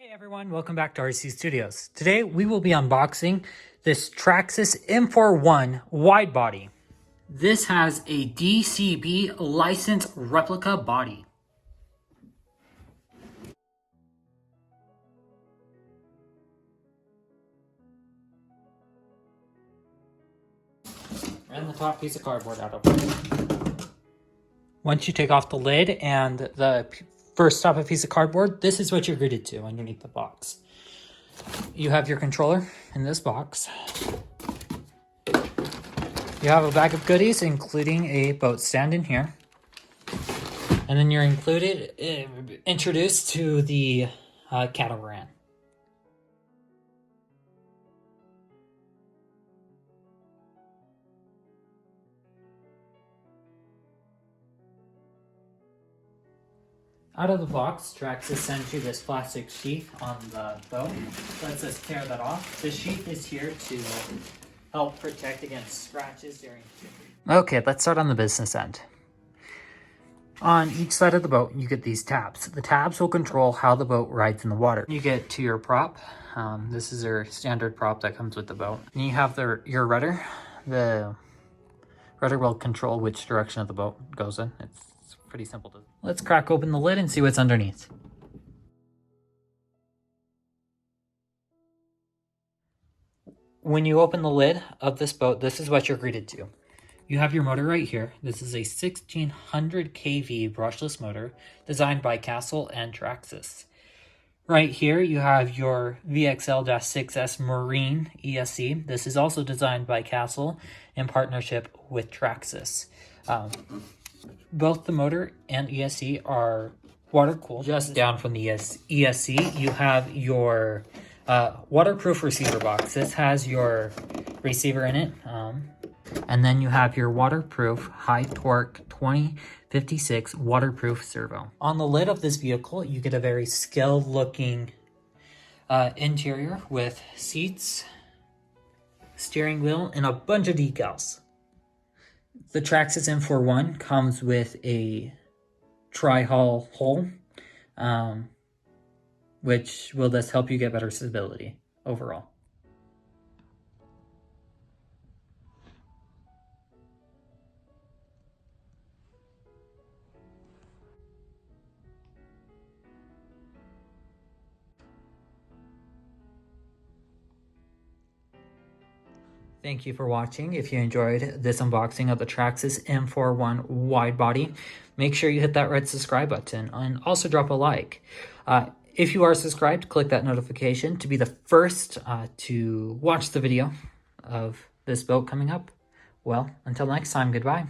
Hey everyone, welcome back to RC Studios. Today we will be unboxing this Traxxas M41 Widebody. This has a DCB licensed replica body. And the top piece of cardboard out of it. Once you take off the lid and the first top piece of cardboard, this is what you're greeted to underneath the box. You have your controller in this box. You have a bag of goodies, including a boat stand in here. And then you're introduced to the Catamaran. Out of the box, Traxxas sends you this plastic sheath on the boat. Let's just tear that off. The sheath is here to help protect against scratches during shipping. Okay, let's start on the business end. On each side of the boat, you get these tabs. The tabs will control how the boat rides in the water. You get to your prop. This is your standard prop that comes with the boat. And you have your rudder. The rudder will control which direction of the boat goes in. It's pretty simple to. Let's crack open the lid and see what's underneath. When you open the lid of this boat, this is what you're greeted to. You have your motor right here. This is a 1600 kV brushless motor designed by Castle and Traxxas. Right here, you have your VXL-6S Marine ESC. This is also designed by Castle in partnership with Traxxas. Both the motor and ESC are water-cooled. Just down from the ESC, you have your waterproof receiver box. This has your receiver in it. And then you have your waterproof high torque 2056 waterproof servo. On the lid of this vehicle, you get a very skilled looking interior with seats, steering wheel, and a bunch of decals. The Traxxas M41 comes with a tri-hull hull, which will just help you get better stability overall. Thank you for watching. If you enjoyed this unboxing of the Traxxas M41 Widebody, make sure you hit that red subscribe button and also drop a like. If you are subscribed, click that notification to be the first to watch the video of this boat coming up. Well, until next time, goodbye.